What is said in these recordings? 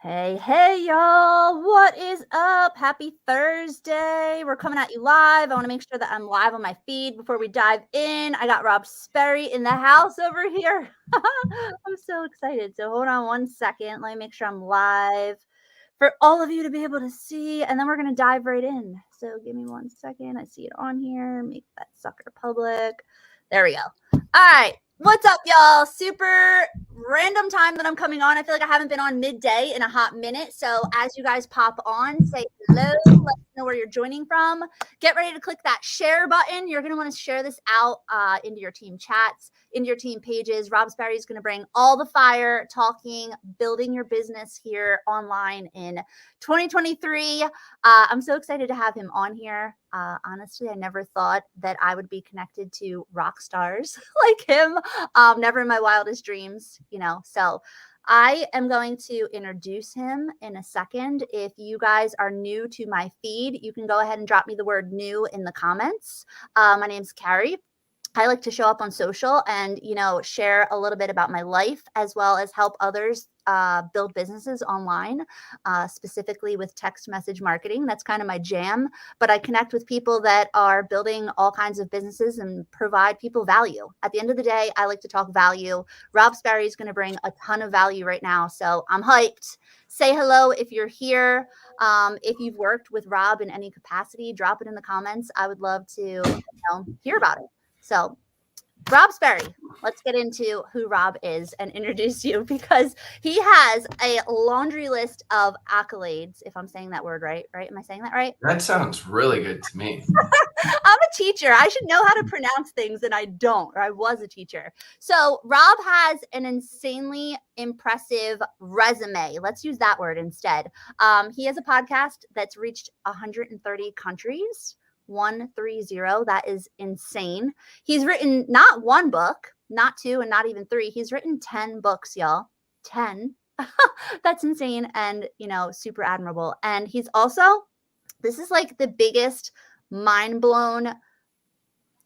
Hey, y'all. What is up? Happy Thursday. We're coming at you live. I want to make sure that I'm live on my feed before we dive in. I got Rob Sperry in the house over here. I'm so excited. So hold on one second. Let me make sure I'm live for all of you to be able to see. And then we're going to dive right in. So give me 1 second. I see it on here. Make that sucker public. There we go. All right. What's up, y'all? Super random time that I'm coming on. I feel like I haven't been on midday in a hot minute. So as you guys pop on, say hello. Let us know where you're joining from. Get ready to click that share button. You're going to want to share this out into your team chats, into your team pages. Rob Sperry is going to bring all the fire, talking, building your business here online in 2023. I'm so excited to have him on here. Honestly, I never thought that I would be connected to rock stars like him. Never in my wildest dreams, So I am going to introduce him in a second. If you guys are new to my feed, you can go ahead and drop me the word new in the comments. My name's Carrie. I like to show up on social and, share a little bit about my life as well as help others build businesses online, specifically with text message marketing. That's kind of my jam. But I connect with people that are building all kinds of businesses and provide people value. At the end of the day, I like to talk value. Rob Sperry is going to bring a ton of value right now. So I'm hyped. Say hello if you're here. If you've worked with Rob in any capacity, drop it in the comments. I would love to hear about it. So Rob Sperry, let's get into who Rob is and introduce you because he has a laundry list of accolades, if I'm saying that word right? Am I saying that right? That sounds really good to me. I'm a teacher. I should know how to pronounce things and I don't, or I was a teacher. So Rob has an insanely impressive resume. Let's use that word instead. He has a podcast that's reached 130 countries. 130. That is insane. He's written not one book, not two, and not even three. He's written 10 books, y'all. 10. That's insane and, super admirable. And he's also, this is like the biggest mind blown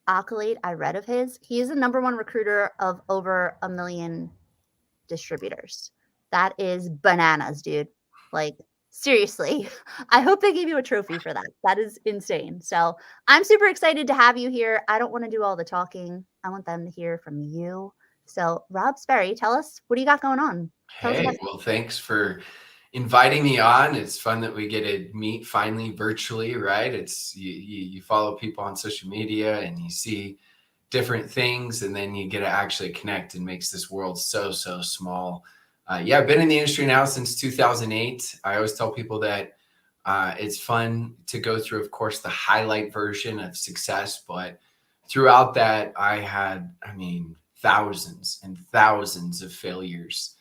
accolade I read of his. He is the #1 recruiter of over 1 million distributors. That is bananas, dude. Like, seriously, I hope they gave you a trophy for that. That is insane. So I'm super excited to have you here. I don't want to do all the talking. I want them to hear from you. So Rob Sperry, tell us, what do you got going on? Hey, well, thanks for inviting me on. It's fun that we get to meet finally virtually, right? It's you follow people on social media and you see different things, and then you get to actually connect, and makes this world so small. I've been in the industry now since 2008. I always tell people that it's fun to go through, of course, the highlight version of success, but throughout that, I had, thousands and thousands of failures.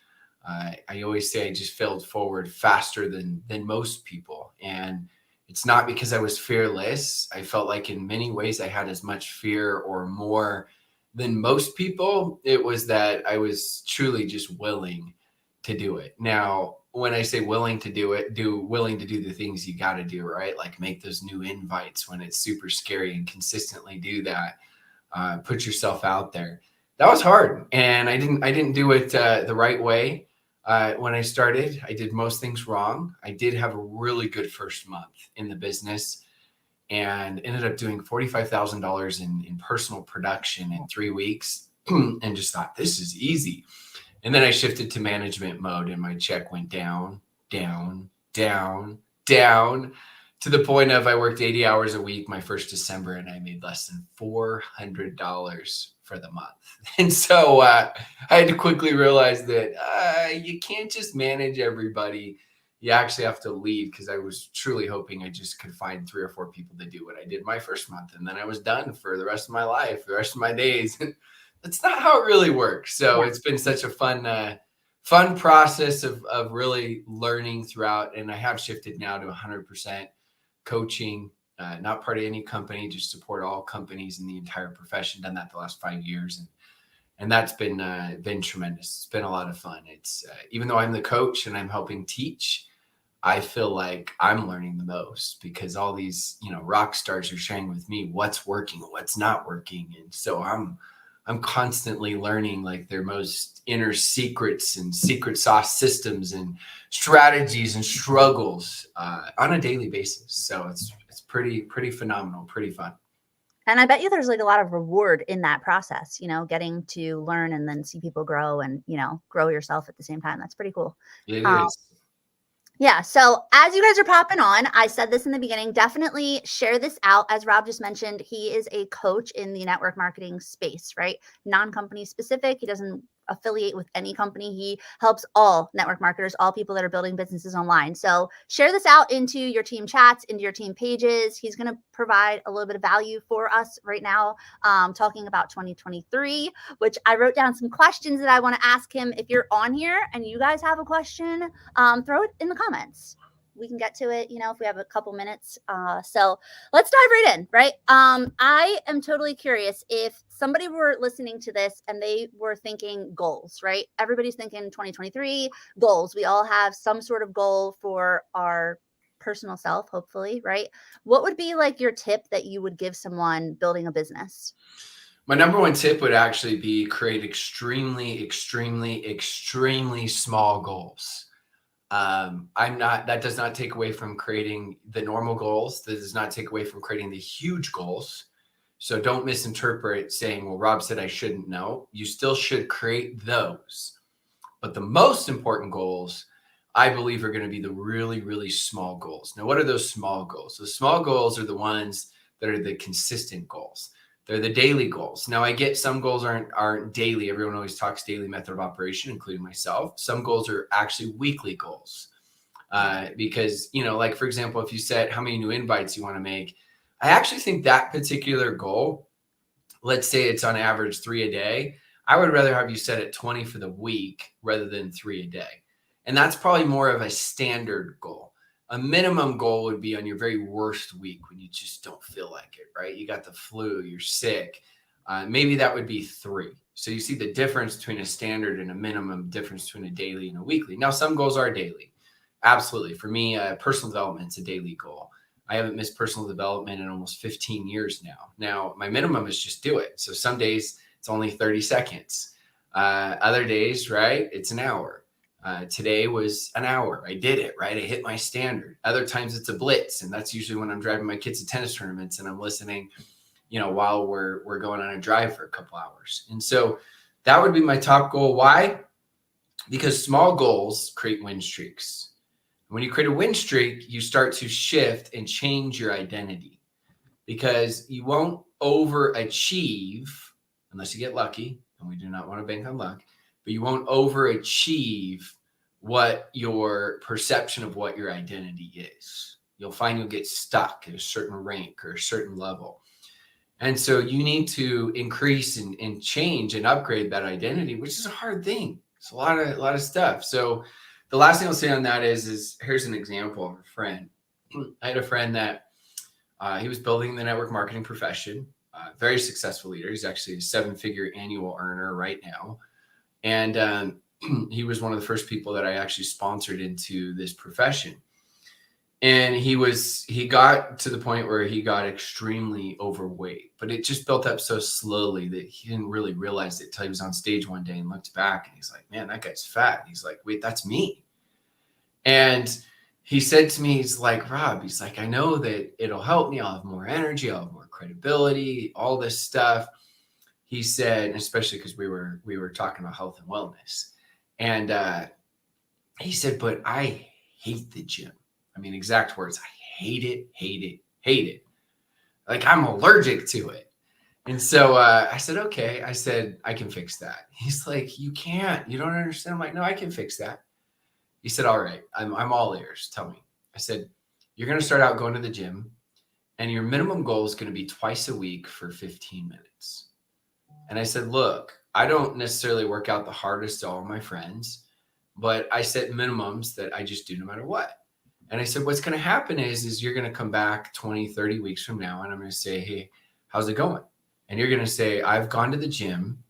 I always say I just failed forward faster than most people. And it's not because I was fearless. I felt like in many ways I had as much fear or more than most people. It was that I was truly just willing to do it. Now, when I say willing to do it, willing to do the things you got to do, right? Like make those new invites when it's super scary and consistently do that. Put yourself out there. That was hard. And I didn't do it the right way. When I started, I did most things wrong. I did have a really good first month in the business and ended up doing $45,000 in personal production in 3 weeks and just thought, this is easy. And then I shifted to management mode and my check went down, down, down, down to the point of I worked 80 hours a week my first December and I made less than $400 for the month. And so I had to quickly realize that you can't just manage everybody. You actually have to lead, because I was truly hoping I just could find 3 or 4 people to do what I did my first month. And then I was done for the rest of my life, the rest of my days. That's not how it really works. So it's been such a fun process of really learning throughout. And I have shifted now to 100% coaching, not part of any company, just support all companies in the entire profession. Done that the last 5 years. And that's been tremendous. It's been a lot of fun. It's even though I'm the coach and I'm helping teach, I feel like I'm learning the most, because all these, rock stars are sharing with me what's working, what's not working. And so I'm I'm constantly learning like their most inner secrets and secret sauce systems and strategies and struggles on a daily basis. So it's pretty phenomenal, pretty fun. And I bet you there's like a lot of reward in that process, getting to learn and then see people grow and, grow yourself at the same time. That's pretty cool. It Um, is. Yeah. So as you guys are popping on, I said this in the beginning, definitely share this out. As Rob just mentioned, he is a coach in the network marketing space, right? Non-company specific. He doesn't affiliate with any company. He helps all network marketers, all people that are building businesses online. So share this out into your team chats, into your team pages. He's going to provide a little bit of value for us right now, talking about 2023, which I wrote down some questions that I want to ask him. If you're on here and you guys have a question, throw it in the comments. We can get to it, if we have a couple minutes. So let's dive right in, right? I am totally curious if somebody were listening to this and they were thinking goals, right? Everybody's thinking 2023 goals. We all have some sort of goal for our personal self, hopefully, right? What would be like your tip that you would give someone building a business? My number one tip would actually be create extremely small goals. That does not take away from creating the normal goals. That does not take away from creating the huge goals. So don't misinterpret saying, well, Rob said I shouldn't know. You still should create those. But the most important goals, I believe, are going to be the really small goals. Now, what are those small goals? The small goals are the ones that are the consistent goals. They're the daily goals. Now, I get some goals aren't daily. Everyone always talks daily method of operation, including myself. Some goals are actually weekly goals. Because, like, for example, if you set how many new invites you want to make, I actually think that particular goal, let's say it's on average 3 a day, I would rather have you set it 20 for the week rather than 3 a day. And that's probably more of a standard goal. A minimum goal would be on your very worst week when you just don't feel like it, right? You got the flu, you're sick. Maybe that would be 3. So you see the difference between a standard and a minimum, difference between a daily and a weekly. Now, some goals are daily. Absolutely. For me, personal development is a daily goal. I haven't missed personal development in almost 15 years now. Now, my minimum is just do it. So some days it's only 30 seconds. Other days, right, it's an hour. Today was an hour. I did it, right? I hit my standard. Other times it's a blitz. And that's usually when I'm driving my kids to tennis tournaments and I'm listening, while we're going on a drive for a couple hours. And so that would be my top goal. Why? Because small goals create win streaks. When you create a win streak, you start to shift and change your identity because you won't overachieve unless you get lucky. And we do not want to bank on luck. But you won't overachieve what your perception of what your identity is. You'll find you'll get stuck at a certain rank or a certain level. And so you need to increase and change and upgrade that identity, which is a hard thing. It's a lot of stuff. So the last thing I'll say on that is here's an example of a friend. I had a friend that he was building the network marketing profession, very successful leader. He's actually a 7-figure annual earner right now. And he was one of the first people that I actually sponsored into this profession. And he got to the point where he got extremely overweight, but it just built up so slowly that he didn't really realize it until he was on stage one day and looked back and he's like, man, that guy's fat. And he's like, wait, that's me. And he said to me, he's like, Rob, he's like, I know that it'll help me. I'll have more energy. I'll have more credibility, all this stuff. He said, especially because we were talking about health and wellness. And he said, but I hate the gym. I mean, exact words, I hate it. Like I'm allergic to it. And so I said, okay. I said, I can fix that. He's like, you can't. You don't understand. I'm like, no, I can fix that. He said, all right, I'm all ears. Tell me. I said, you're going to start out going to the gym and your minimum goal is going to be twice a week for 15 minutes. And I said, look, I don't necessarily work out the hardest to all my friends, but I set minimums that I just do no matter what. And I said, what's going to happen is you're going to come back 20, 30 weeks from now. And I'm going to say, hey, how's it going? And you're going to say, I've gone to the gym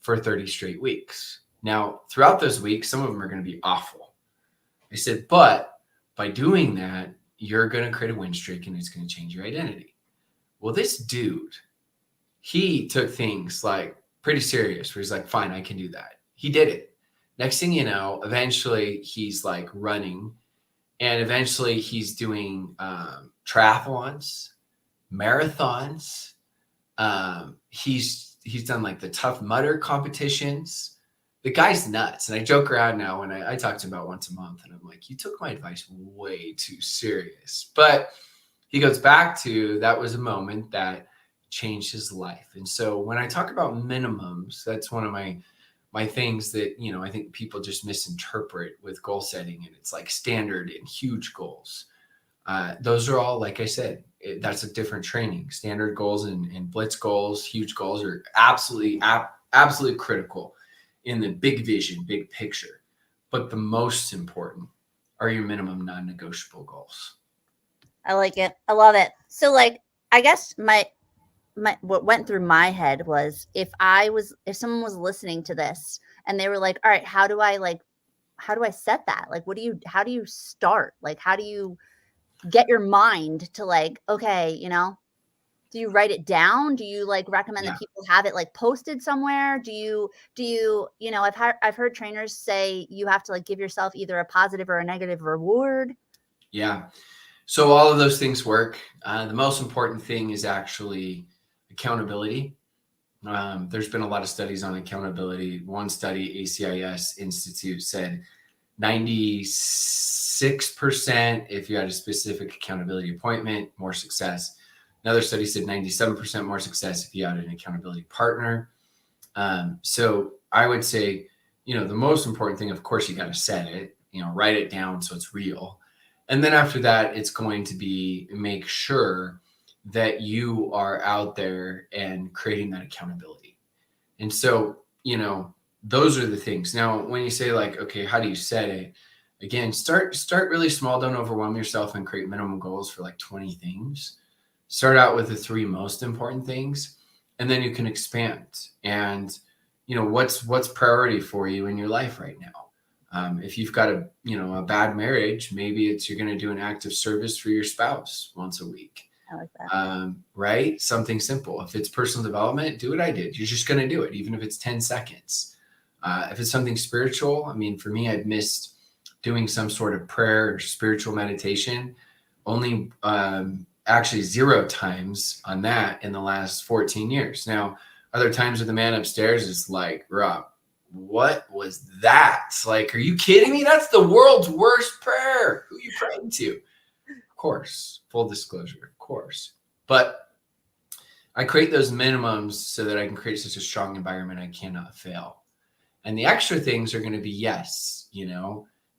for 30 straight weeks. Now, throughout those weeks, some of them are going to be awful. I said, but by doing that, you're going to create a win streak and it's going to change your identity. Well, this dude, he took things like pretty serious, where he's like, fine, I can do that. He did it. Next thing you know, eventually he's like running, and eventually he's doing triathlons, marathons. He's done like the Tough Mudder competitions. The guy's nuts. And I joke around now when I talk to him about once a month, and I'm like, you took my advice way too serious. But he goes back to, that was a moment that changed his life. And so when I talk about minimums, that's one of my things that, you know, I think people just misinterpret with goal setting. And it's like standard and huge goals. Those are all, like I said, that's a different training. Standard goals and blitz goals, huge goals are absolutely critical in the big vision, big picture. But the most important are your minimum non-negotiable goals. I like it. I love it. So like I guess my what went through my head was if someone was listening to this and they were like, all right, how do I set that? Like how do you start? Like how do you get your mind to like, okay, do you write it down? Do you like recommend that Yeah. people have it like posted somewhere? I've heard trainers say you have to like give yourself either a positive or a negative reward. Yeah. So all of those things work. The most important thing is actually accountability. There's been a lot of studies on accountability. One study, ACIS Institute, said 96% if you had a specific accountability appointment, more success. Another study said 97% more success if you had an accountability partner. So I would say, the most important thing, of course, you got to set it, write it down so it's real. And then after that, it's going to be make sure that you are out there and creating that accountability. And so, those are the things. Now, when you say like, okay, how do you set it? Again, start really small. Don't overwhelm yourself and create minimum goals for like 20 things. Start out with the 3 most important things, and then you can expand. And, what's priority for you in your life right now? If you've got a bad marriage, maybe you're going to do an act of service for your spouse once a week. I like that. Right? Something simple. If it's personal development, do what I did. You're just going to do it, even if it's 10 seconds. If it's something spiritual, I mean, for me, I've missed doing some sort of prayer or spiritual meditation only actually 0 times on that in the last 14 years. Now, other times with the man upstairs is like, Rob, what was that? Like, are you kidding me? That's the world's worst prayer. Who are you praying to? Of course, full disclosure, of course. But I create those minimums so that I can create such a strong environment I cannot fail. And the extra things are going to be, yes, you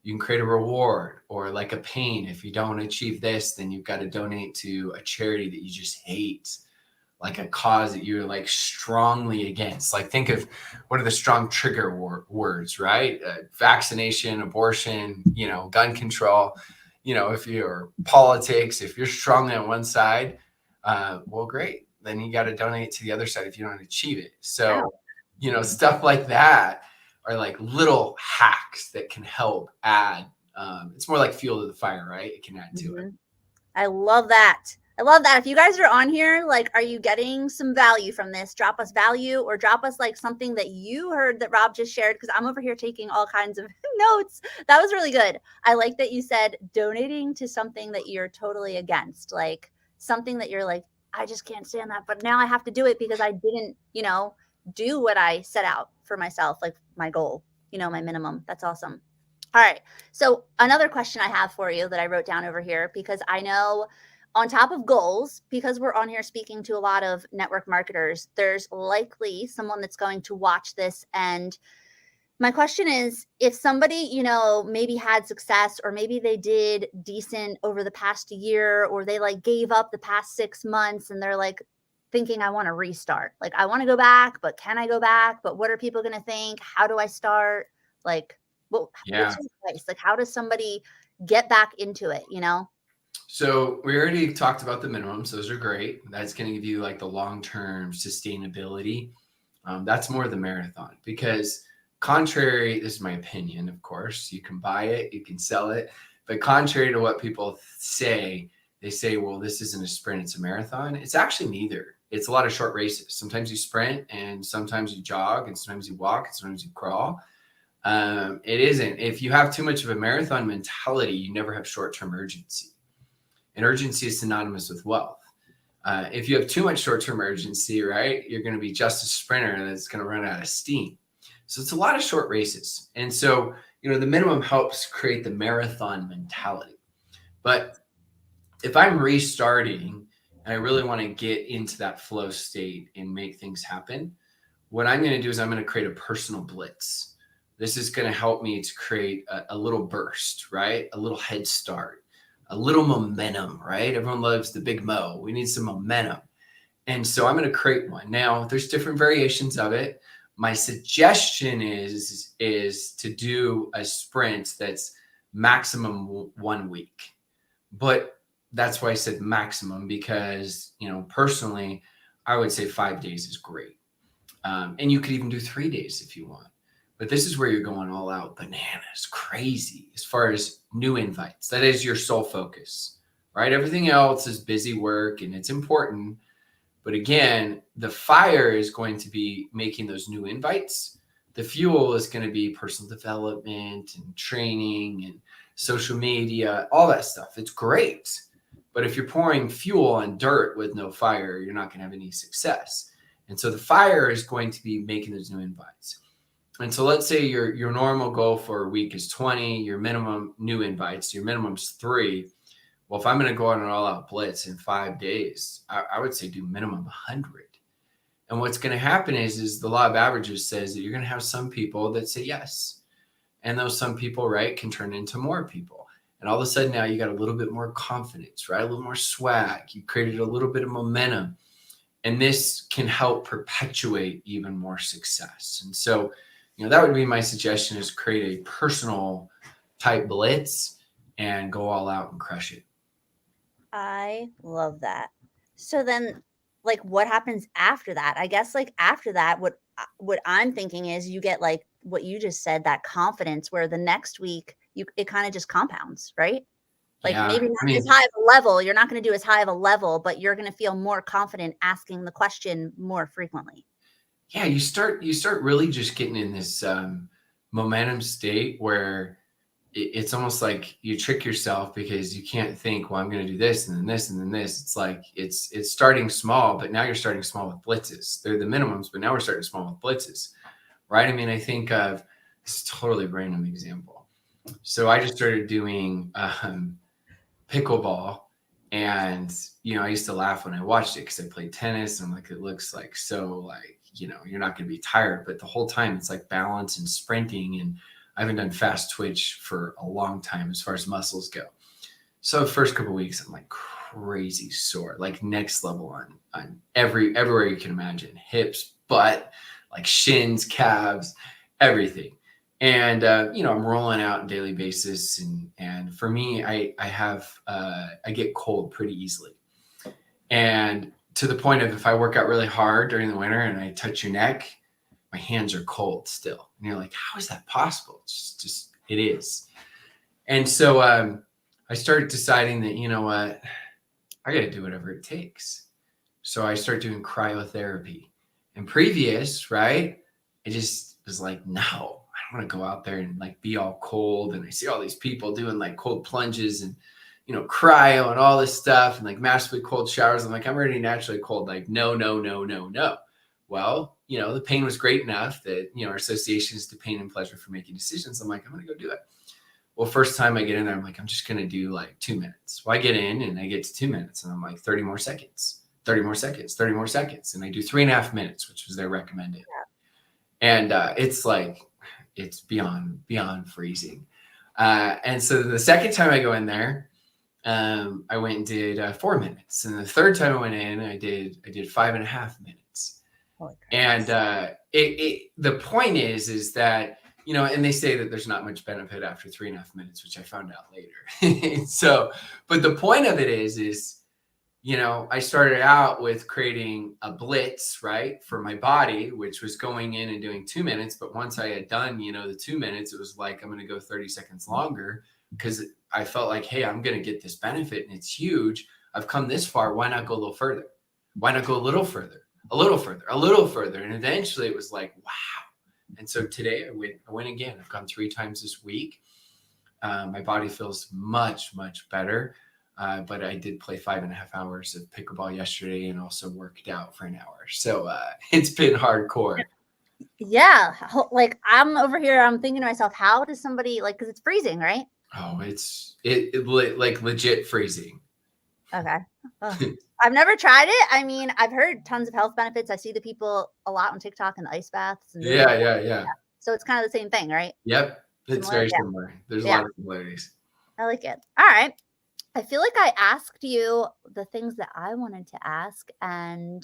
can create a reward or like a pain. If you don't achieve this, then you've got to donate to a charity that you just hate, like a cause that you're like strongly against. Like think of what are the strong trigger words, right? Vaccination, abortion, gun control. If you're politics, if you're strongly on one side, well, great. Then you got to donate to the other side if you don't achieve it. So, stuff like that are like little hacks that can help add. It's more like fuel to the fire, right? It can add to it. I love that. I love that. If you guys are on here, like, are you getting some value from this? Drop us value or drop us like something that you heard that Rob just shared, because I'm over here taking all kinds of notes. That was really good. I like that you said donating to something that you're totally against, like something that you're like, I just can't stand that, but now I have to do it because I didn't, do what I set out for myself, like my goal, my minimum. That's awesome. All right. So another question I have for you that I wrote down over here, because I know on top of goals, because we're on here speaking to a lot of network marketers, there's likely someone that's going to watch this. And my question is, if somebody, maybe had success, or maybe they did decent over the past year, or they like gave up the past 6 months and they're like thinking, I want to restart. Like, I want to go back, but can I go back? But what are people going to think? How do I start? Like, what's your advice? Like, how does somebody get back into it, So we already talked about the minimums. Those are great. That's going to give you like the long-term sustainability. That's more the marathon, because contrary, this is my opinion, of course, you can buy it, you can sell it, but contrary to what people say, they say, well, this isn't a sprint, it's a marathon. It's actually neither. it's a lot of short races. Sometimes you sprint, and sometimes you jog, and sometimes you walk, and sometimes you crawl. It isn't. If you have too much of a marathon mentality, you never have short-term urgency. And urgency is synonymous with wealth. If you have too much short-term urgency, right, you're going to be just a sprinter that's going to run out of steam. So it's a lot of short races. And so, the minimum helps create the marathon mentality. But if I'm restarting and I really want to get into that flow state and make things happen, what I'm going to do is I'm going to create a personal blitz. This is going to help me to create a little burst, right? A little head start, a little momentum, right? Everyone loves the big mo. We need some momentum. And so I'm going to create one. Now, there's different variations of it. My suggestion is to do a sprint that's maximum 1 week. But that's why I said maximum, because, personally, I would say 5 days is great. And you could even do 3 days if you want. But this is where you're going all out bananas, crazy, as far as new invites. That is your sole focus, right? Everything else is busy work and it's important. But again, the fire is going to be making those new invites. The fuel is going to be personal development and training and social media, all that stuff. It's great. But if you're pouring fuel on dirt with no fire, you're not going to have any success. And so the fire is going to be making those new invites. And so let's say your normal goal for a week is 20, your minimum new invites, your minimum's 3. Well, if I'm going to go on an all-out blitz in 5 days, I would say do minimum 100. And what's going to happen is the law of averages says that you're going to have some people that say yes. And those some people, right, can turn into more people. And all of a sudden now you got a little bit more confidence, right? A little more swag. You created a little bit of momentum. And this can help perpetuate even more success. And so, that would be my suggestion, is create a personal type blitz and go all out and crush it. I love that. So then, like, what happens after that? I guess, like, after that, what I'm thinking is you get, like, what you just said, that confidence, where the next week it kind of just compounds, right? Like, Yeah. maybe not as high of a level. You're not going to do as high of a level, but you're going to feel more confident asking the question more frequently. Yeah, you start really just getting in this momentum state where it's almost like you trick yourself, because you can't think, well, I'm going to do this and then this and then this. It's like it's starting small, but now you're starting small with blitzes. They're the minimums, but now we're starting small with blitzes, right? I mean, I think of this totally random example. So I just started doing pickleball. And, I used to laugh when I watched it, because I played tennis and I'm like, it looks like so, like, you're not going to be tired. But the whole time it's like balance and sprinting. And I haven't done fast twitch for a long time as far as muscles go. So the first couple of weeks, I'm like crazy sore, like next level on everywhere you can imagine, hips, butt, like shins, calves, everything. And, I'm rolling out on a daily basis. And for me, I get cold pretty easily. And to the point of, if I work out really hard during the winter and I touch your neck, my hands are cold still. And you're like, how is that possible? It's just, it is. And so, I started deciding that, you know what, I got to do whatever it takes. So I started doing cryotherapy. And previous, right, I just was like, no, I don't want to go out there and like be all cold. And I see all these people doing like cold plunges and, cryo and all this stuff and like massively cold showers. I'm like, I'm already naturally cold. Like, no, no, no, no, no. Well, the pain was great enough that, our associations to pain and pleasure for making decisions. I'm like, I'm going to go do it. Well, first time I get in there, I'm like, I'm just going to do like 2 minutes. Well, I get in and I get to 2 minutes and I'm like, 30 more seconds, 30 more seconds, 30 more seconds. And I do 3.5 minutes, which was their recommended. And it's like, it's beyond freezing. And so the second time I go in there, I went and did 4 minutes. And the third time I went in, I did 5.5 minutes. And the point is that, and they say that there's not much benefit after 3.5 minutes, which I found out later. So, but the point of it is, I started out with creating a blitz, right, for my body, which was going in and doing 2 minutes. But once I had done, the 2 minutes, it was like, I'm going to go 30 seconds longer, because I felt like, hey, I'm going to get this benefit and it's huge. I've come this far. Why not go a little further? why not go a little further, a little further, a little further? And eventually it was like, wow. And so today I went again. I've gone 3 times this week. My body feels much, much better. But I did play 5.5 hours of pickleball yesterday and also worked out for an hour. So it's been hardcore. Yeah. Like I'm over here, I'm thinking to myself, how does somebody like, because it's freezing, right? Oh, it like legit freezing. Okay. I've never tried it. I mean, I've heard tons of health benefits. I see the people a lot on TikTok in the ice baths and doing all Yeah, that. yeah, yeah. So it's kind of the same thing, right? Yep. It's Similar. very Yeah. similar. There's a Yeah. lot of similarities. I like it. All right. I feel like I asked you the things that I wanted to ask, and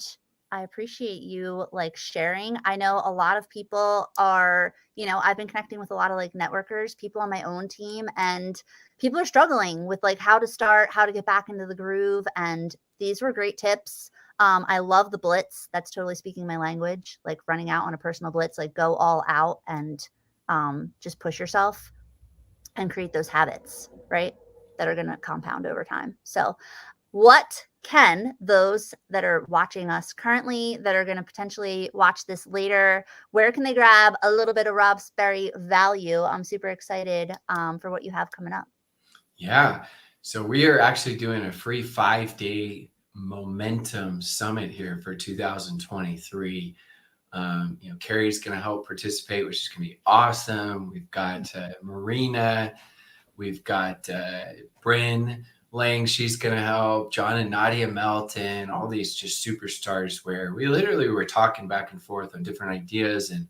I appreciate you like sharing. I know a lot of people are, I've been connecting with a lot of like networkers, people on my own team, and people are struggling with like how to start, how to get back into the groove. And these were great tips. I love the blitz. That's totally speaking my language, like running out on a personal blitz, like go all out and just push yourself and create those habits, right? That are going to compound over time. So, what can those that are watching us currently, that are going to potentially watch this later, where can they grab a little bit of Rob Sperry value? I'm super excited for what you have coming up. Yeah. So we are actually doing a free 5-day momentum summit here for 2023. Carrie's going to help participate, which is going to be awesome. We've got Marina, we've got Bryn Lang, she's going to help, John and Nadia Melton, all these just superstars where we literally were talking back and forth on different ideas and,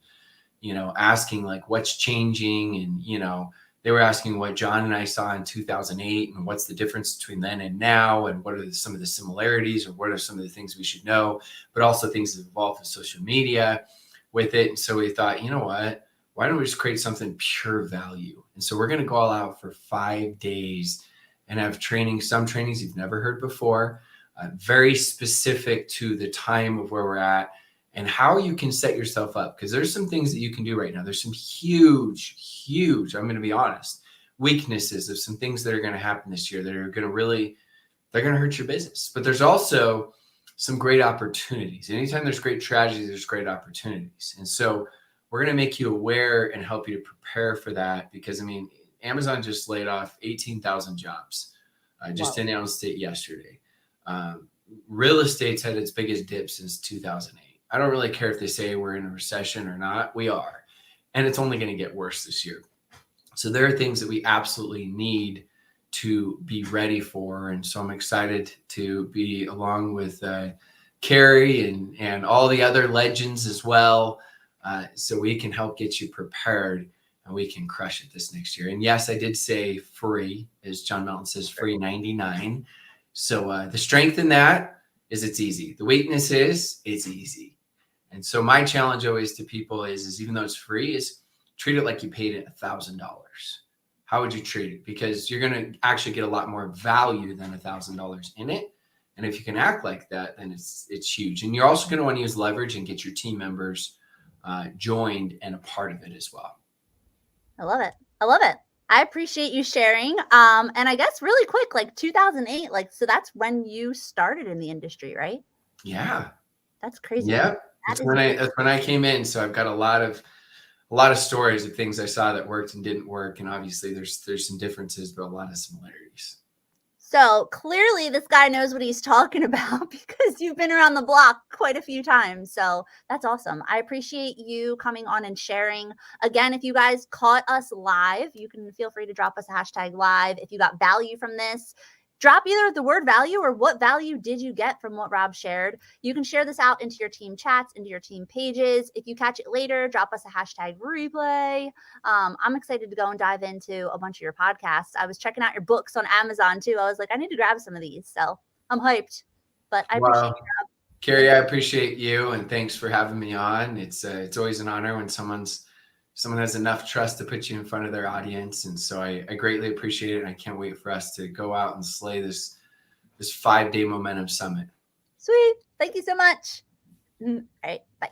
asking like what's changing. And, they were asking what John and I saw in 2008 and what's the difference between then and now, and what are some of the similarities, or what are some of the things we should know, but also things that evolve with social media with it. And so we thought, you know what, why don't we just create something pure value? And so we're going to go all out for 5 days and have some trainings you've never heard before, very specific to the time of where we're at and how you can set yourself up. Because there's some things that you can do right now. There's some huge, I'm going to be honest, weaknesses of some things that are going to happen this year that are going to they're going to hurt your business. But there's also some great opportunities. Anytime there's great tragedy, there's great opportunities. And so we're going to make you aware and help you to prepare for that. Because, I mean, Amazon just laid off 18,000 jobs. Just announced it yesterday. Real estate's had its biggest dip since 2008. I don't really care if they say we're in a recession or not. We are. And it's only going to get worse this year. So there are things that we absolutely need to be ready for. And so I'm excited to be along with Carrie and all the other legends as well. So we can help get you prepared and we can crush it this next year. And yes, I did say free, as John Melton says, free 99. So the strength in that is it's easy. The weakness is it's easy. And so my challenge always to people is even though it's free, is treat it like you paid it $1,000. How would you treat it? Because you're going to actually get a lot more value than $1,000 in it. And if you can act like that, then it's huge. And you're also going to want to use leverage and get your team members joined and a part of it as well. I love it. I appreciate you sharing. And I guess really quick, like 2008, like, so that's when you started in the industry, right? Yeah. That's crazy. Yeah. That's when I came in. So I've got a lot of stories of things I saw that worked and didn't work. And obviously there's some differences, but a lot of similarities. So clearly this guy knows what he's talking about because you've been around the block quite a few times. So that's awesome. I appreciate you coming on and sharing. Again, if you guys caught us live, you can feel free to drop us a hashtag live. If you got value from this, drop either the word value or what value did you get from what Rob shared. You can share this out into your team chats, into your team pages. If you catch it later, drop us a hashtag replay. I'm excited to go and dive into a bunch of your podcasts. I was checking out your books on Amazon too. I was like, I need to grab some of these. So I'm hyped, but I appreciate you, Rob. Carrie, I appreciate you and thanks for having me on. It's always an honor when someone has enough trust to put you in front of their audience. And so I greatly appreciate it. And I can't wait for us to go out and slay this 5-day momentum summit. Sweet. Thank you so much. All right. Bye.